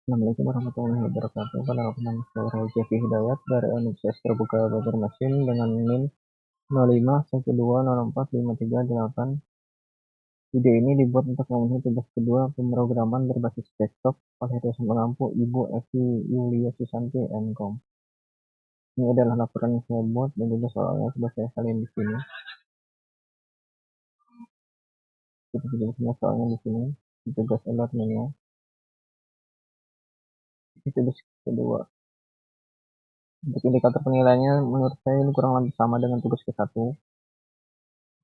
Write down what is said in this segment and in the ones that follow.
Assalamualaikum warahmatullahi wabarakatuh. Perkenalkan saya Jeffy Hidayat dari Universitas Terbuka Banjarmasin dengan NIM 0512045338. Video ini dibuat untuk memenuhi tugas kedua pemrograman berbasis desktop oleh dosen pengampu Ibu Evi Yulia Susanti MKOM. Ini adalah laporan yang saya buat dan juga soalnya sudah saya salin di sini. Kita tulisnya soalnya di sini di tugas alarmnya. Ini tugas kedua. Untuk indikator penilaiannya menurut saya ini kurang lebih sama dengan tugas ke-1.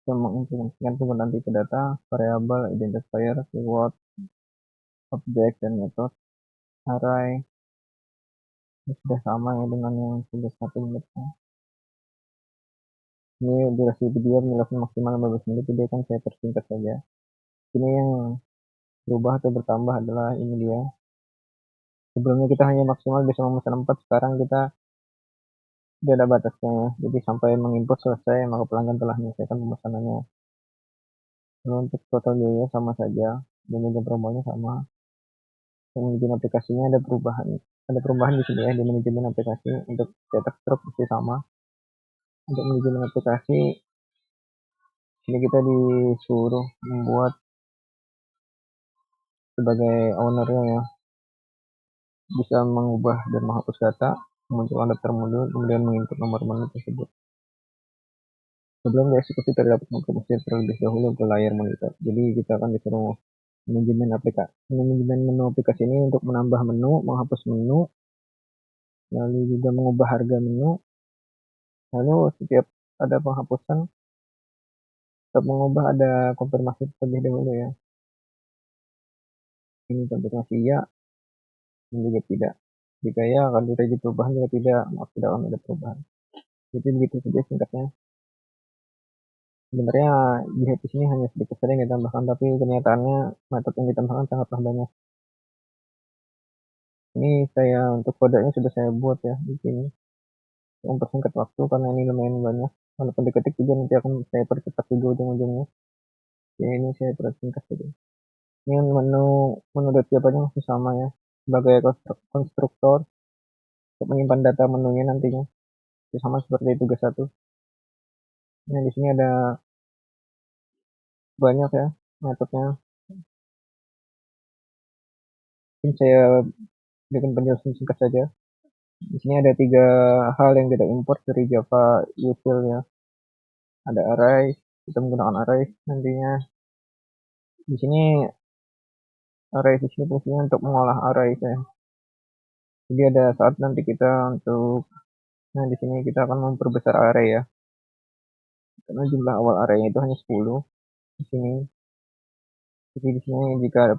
Yang mengimplementasikan penggunaan tipe data, variabel, identifier, keyword, objek, dan metode, array. Ini sudah sama ya dengan yang tugas 1 menurut saya. Ini durasi video penjelasan maksimal 15 menit, jadi kan saya persingkat saja. Ini yang berubah atau bertambah adalah ini dia. Sebelumnya kita hanya maksimal bisa memesan 4, sekarang kita tidak ada batasnya ya. Jadi sampai mengimport selesai, maka pelanggan telah menyelesaikan pemesanannya. Lalu untuk total biaya sama saja, dan juga promonya sama. Dan manajemen aplikasinya ada perubahan di sini ya, di manajemen aplikasi. Untuk cetak struk masih sama. Untuk manajemen aplikasi ini kita disuruh membuat sebagai ownernya ya, bisa mengubah dan menghapus data, memunculkan daftar modul, kemudian menginput nomor menu tersebut. Sebelum dieksekusi terdapat mengkomunikasi terlebih dahulu ke layar monitor. Jadi kita akan disuruh manajemen menu aplikasi ini untuk menambah menu, menghapus menu, lalu juga mengubah harga menu. Lalu setiap ada penghapusan, setiap mengubah ada konfirmasi terlebih dahulu ya. Ini konfirmasi ya, dan juga tidak. Jika ya akan terjadi perubahan, jika tidak, maka tidak akan ada perubahan. Jadi begitu saja singkatnya. Sebenarnya di sini hanya sedikit saja yang ditambahkan, tapi kenyataannya metode yang ditambahkan sangatlah banyak. Ini saya untuk kodenya sudah saya buat ya di sini. Mempersingkat waktu karena ini lumayan banyak. Walaupun diketik juga nanti akan saya percepat juga ujung-ujungnya. Jadi ini saya persingkat saja. Ini menu data masih sama ya. Sebagai konstruktor untuk menyimpan data menunya nantinya. Sama seperti tugas 1. Nah, di sini ada banyak ya metodenya. Mungkin saya bikin penjelasan singkat saja. Di sini ada 3 hal yang tidak import dari Java util ya. Ada array, kita menggunakan array nantinya. Di sini array di sini fungsinya untuk mengolah array ya. Jadi ada saat nanti kita di sini kita akan memperbesar array ya. Karena jumlah awal arraynya itu hanya 10 di sini. Jadi di sini jika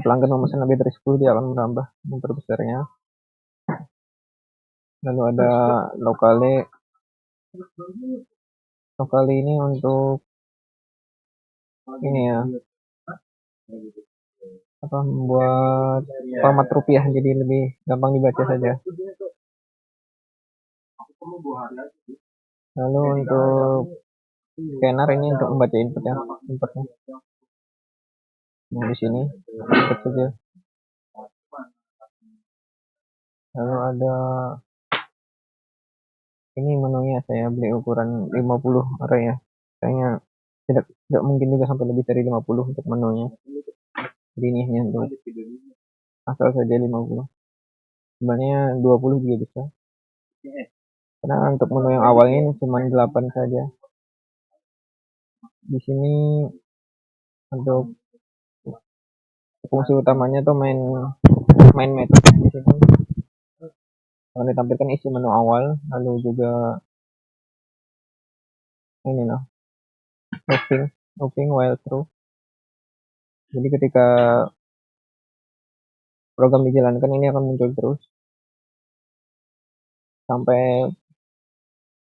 pelanggan memesan lebih dari 10, dia akan menambah memperbesarnya. Lalu ada lokale ini untuk ini ya, membuat format rupiah jadi lebih gampang dibaca saja. Lalu untuk scanner ini untuk membaca inputnya. Nah, di sini input saja. Lalu ada ini menunya, saya beli ukuran 50 array ya. Kayaknya tidak mungkin juga sampai lebih dari 50 untuk menunya. Jadi ini hanya untuk asal saja 50. Sebenarnya 20 juga bisa. Karena untuk menu yang awalnya ini cuma 8 saja. Di sini untuk fungsi utamanya tuh main method di sini. Akan ditampilkan isi menu awal, lalu juga ini looping while true. Jadi ketika program dijalankan ini akan muncul terus sampai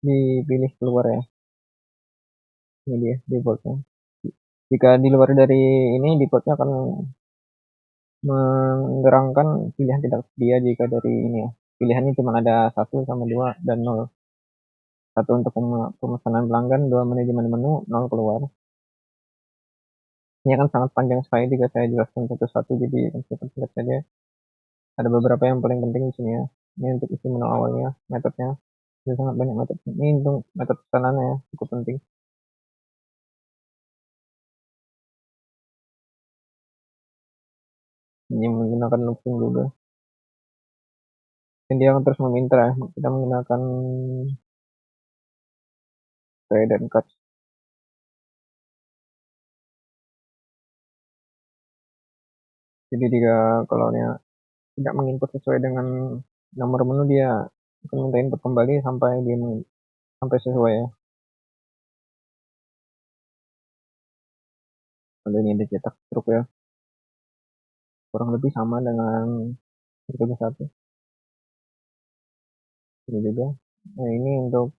dipilih keluar ya. Ini dia defaultnya. Jika di luar dari ini, defaultnya akan menggerangkan pilihan tidak sedia jika dari ini ya. Pilihannya cuma ada 1 sama 2 dan 0. 1 untuk pemesanan pelanggan, 2 manajemen menu, 0 keluar. Ini akan sangat panjang sekali jika saya jelaskan satu-satu, jadi cepat saja. Ada beberapa yang paling penting di sini ya. Ini untuk isi menu awalnya, metodenya. Ada sangat banyak metode. Ini untuk metode pesanannya ya, cukup penting. Ini menggunakan looping juga. Dan dia akan terus meminta ya. Kita menggunakan try dan cut. Jadi dia kalau dia tidak menginput sesuai dengan nomor menu, dia akan minta input kembali sampai dia sampai sesuai ya. Kalau ini ada cetak struk ya, kurang lebih sama dengan metode satu. Ini juga. Nah ini untuk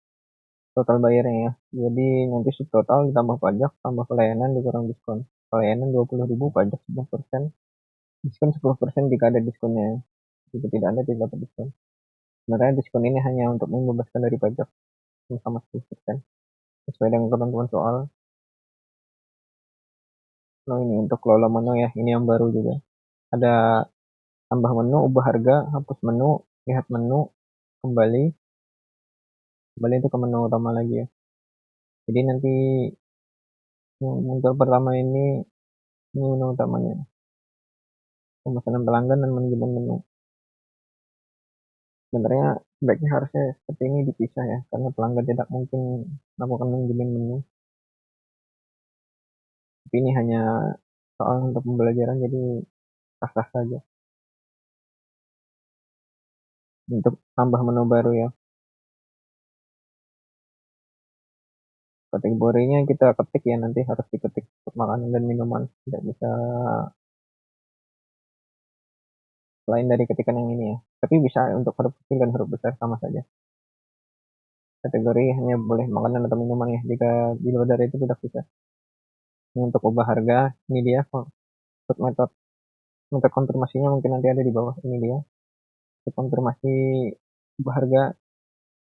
total bayarnya ya. Jadi nanti subtotal ditambah pajak, tambah pelayanan dikurang diskon. Pelayanan 20.000, pajak 10%, diskon 10% jika ada diskonnya. Jika tidak ada, tidak dapat diskon. Sebenarnya diskon ini hanya untuk membebaskan dari pajak sama 10%. Sesuai dengan ketentuan soal. Nah ini untuk kelola menu ya, ini yang baru juga. Ada tambah menu, ubah harga, hapus menu, lihat menu, kembali. Kembali itu ke menu utama lagi ya. Jadi nanti yang muncul pertama ini menu utamanya. Pemesanan pelanggan dan manajemen menu. Sebenarnya sebaiknya harusnya seperti ini dipisah ya, karena pelanggan tidak mungkin melakukan manajemen menu. Tapi ini hanya soal untuk pembelajaran, jadi sah-sah saja. Untuk tambah menu baru ya, kategorinya kita ketik ya, nanti harus diketik untuk makanan dan minuman, tidak bisa lain dari ketikan yang ini ya. Tapi bisa untuk huruf kecil dan huruf besar sama saja. Kategori hanya boleh makanan atau minuman ya, jika di luar dari itu tidak bisa. Ini untuk ubah harga, ini dia untuk metode konfirmasinya mungkin nanti ada di bawah, ini dia. Untuk konfirmasi ubah harga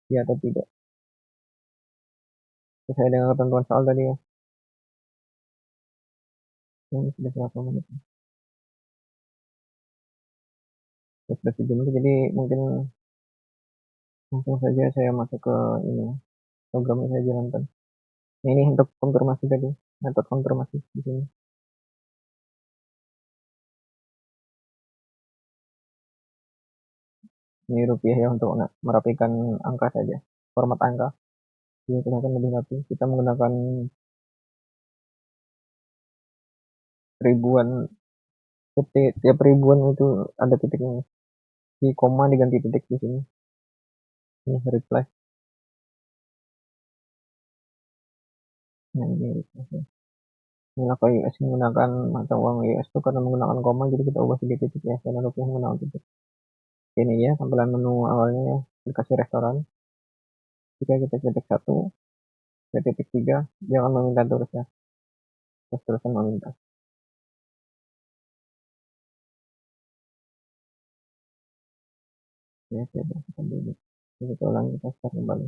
ya atau tidak. Sesuai dengan ketentuan soal tadi ya. Ini sudah berapa menit? Ya, sudah 7 menit, jadi mungkin langsung saja saya masuk ke ini programnya saya jalankan. Nah, ini untuk konfirmasi tadi, metode konfirmasi di sini. Ini rupiah ya untuk merapikan angka saja, format angka. Jadi kelihatan lebih rapi. Kita menggunakan ribuan, tiap ribuan itu ada titiknya. Di koma diganti titik di sini. Ini reply. Nah, ini reply. Ini kalau US menggunakan mata uang US itu karena menggunakan koma, jadi kita ubah jadi titik ya, karena rupiah menggunakan titik. Ini ya tampilan menu awalnya ya, aplikasi restoran. Jika kita ketik 1, ke titik 3, jangan meminta terus ya, terus-terusan meminta. Ya, kita dulu. Kita ulangi, kita start kembali.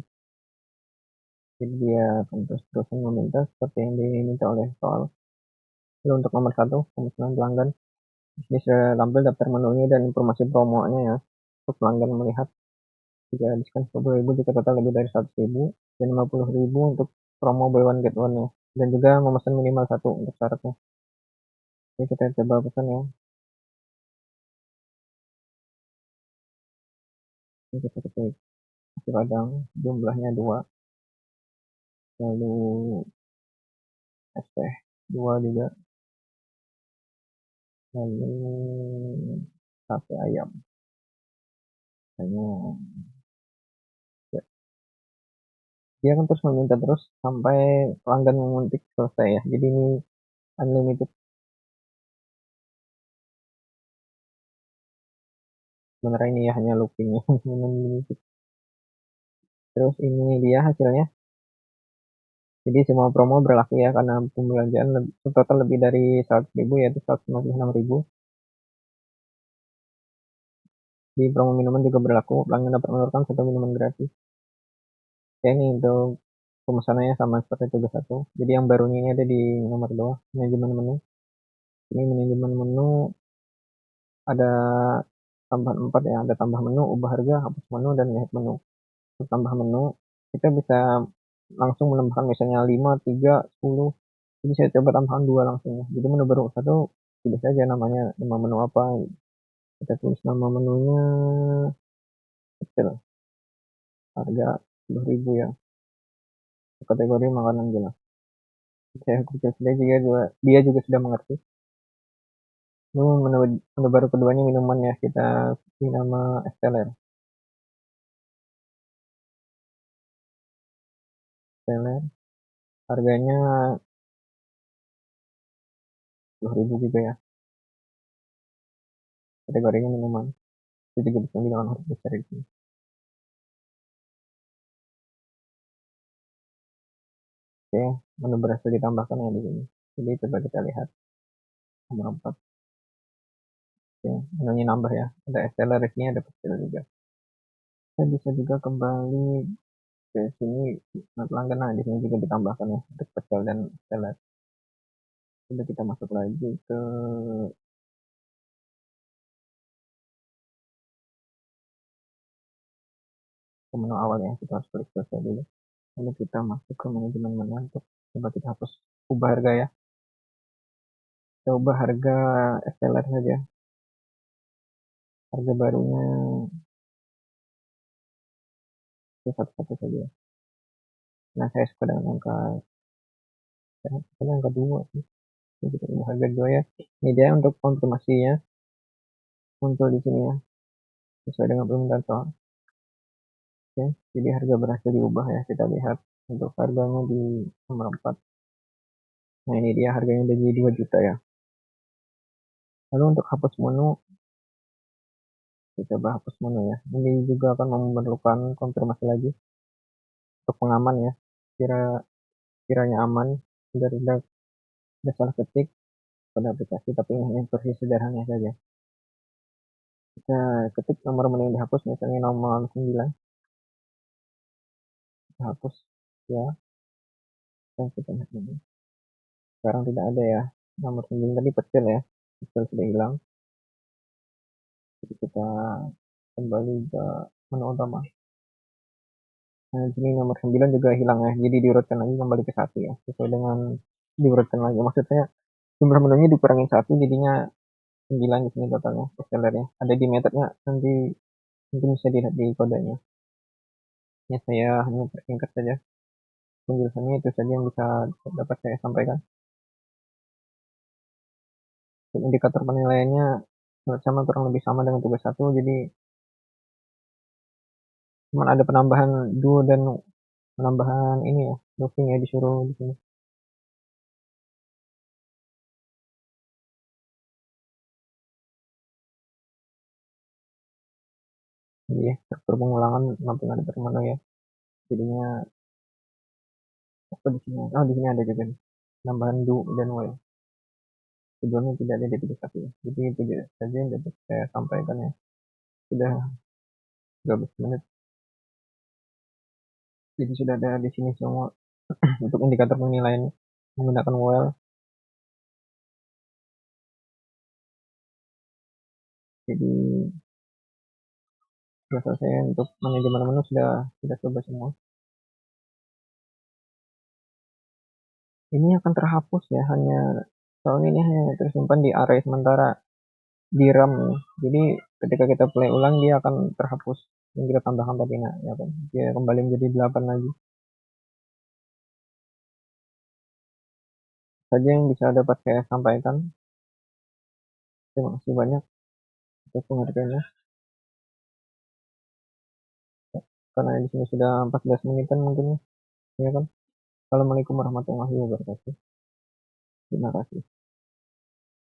Jadi dia akan terus-terusan meminta seperti yang diminta oleh soal. Lalu untuk nomor 1, pemesanan pelanggan. Ini sudah tampil daftar menunya dan informasi promonya ya. Untuk pelanggan melihat jika diskon 10.000 jika total lebih dari 100.000 dan 50.000 untuk promo buy one get one ya. Dan juga memesan minimal 1 untuk syaratnya. Jadi kita coba pesan ya. Ini kita ketik nasi padang, jumlahnya 2. Lalu es teh 2 juga. Lalu sate ayam. Hanya ya. Dia akan terus meminta terus sampai pelanggan menguntit selesai ya. Jadi ini unlimited. Sebenarnya ini ya hanya looping ya. Unlimited. Terus ini dia hasilnya. Jadi semua promo berlaku ya karena pembelanjaan total lebih dari 100.000 yaitu 156.000. Di promo minuman juga berlaku, pelanggan dapat menurunkan satu minuman gratis. Ya ini untuk pemesanannya sama seperti tugas 1. Jadi yang barunya ini ada di nomor 2, manajemen menu. Ini manajemen menu ada tambahan 4 ya, ada tambah menu, ubah harga, hapus menu, dan lihat menu. Untuk tambah menu, kita bisa langsung menambahkan misalnya 5, 3, 10. Jadi saya coba tambahkan 2 langsung ya. Jadi menu baru satu, pilih saja namanya, nama menu apa. Kita tulis nama menunya kecil, harga 10.000 ya. Kategori makanan jelas. Saya kecil saja dia juga sudah mengerti. Lalu menu baru keduanya minuman ya, kita kasih nama es teler. Teler, harganya 10.000 juga ya. Kategorinya minuman. Itu juga bisa dengan huruf besar di sini. Oke, menu berhasil ditambahkan ya di sini. Jadi coba kita lihat nomor 4. Oke, menunya nambah ya. Ada es teler di sini, ada pecel juga. Kita bisa juga kembali ke sini pelanggan. Nah, di sini juga ditambahkan ya untuk pecel dan es teler. Sudah kita masuk lagi ke menu awal ya. Kita harus klik selesai dulu. Lalu kita masuk ke manajemen menu untuk coba kita hapus ubah harga ya. Kita ubah harga es teler saja. Harga barunya satu-satu saja. Nah, saya suka dengan angka 2 sih. Jadi kita ubah harga 2 ya. Ini dia untuk konfirmasinya muncul di sini ya. Sesuai dengan permintaan soal. Oke, jadi harga berhasil diubah ya. Kita lihat untuk harganya di nomor 4. Nah, ini dia harganya jadi 2 juta ya. Lalu untuk hapus menu, kita coba hapus menu ya. Ini juga akan memerlukan konfirmasi lagi untuk pengaman ya. Kiranya aman, tidak salah ketik pada aplikasi, tapi ini hanya versi sederhana saja. Kita ketik nomor menu yang dihapus, misalnya nomor 9. Kita hapus ya, dan kita lihat ini. Sekarang tidak ada ya. Nomor 9 tadi pecel ya. Pecel sudah hilang. Jadi kita kembali ke menu utama. Nah, di sini nomor 9 juga hilang ya. Jadi diurutkan lagi kembali ke 1 ya. Sesuai dengan diurutkan lagi. Maksudnya jumlah menunya dikurangi 1, jadinya 9 di sini totalnya. Bestsellernya. Ada di metodenya, nanti mungkin bisa dilihat di kodenya. Ya, saya hanya persingkat saja. Penjelasannya itu saja yang bisa dapat saya sampaikan. Dan indikator penilaiannya sama, kurang lebih sama dengan tugas 1. Jadi cuma ada penambahan duo dan penambahan ini ya, moving ya, disuruh di sini. Jadi ya, struktur pengulangan maupun ada termana ya. Jadinya apa di sini? Oh, di sini ada juga nih. Penambahan do dan while. Sebelumnya tidak ada di tugas 1 ya. Jadi itu saja yang dapat saya sampaikan ya. Sudah 13 menit. Jadi sudah ada di sini semua untuk indikator penilaian menggunakan while. Jadi sudah saya untuk manajemen menu sudah coba semua. Ini akan terhapus ya, soalnya ini hanya tersimpan di array sementara di RAM ya. Jadi ketika kita play ulang dia akan terhapus yang kita tambahkan tadi, nah ya kan, dia kembali menjadi 8 lagi. Saja yang bisa dapat saya sampaikan. Terima kasih banyak atas pengertiannya. Karena di sini sudah 14 menitan mungkin ya kan. Assalamualaikum warahmatullahi wabarakatuh. Terima kasih.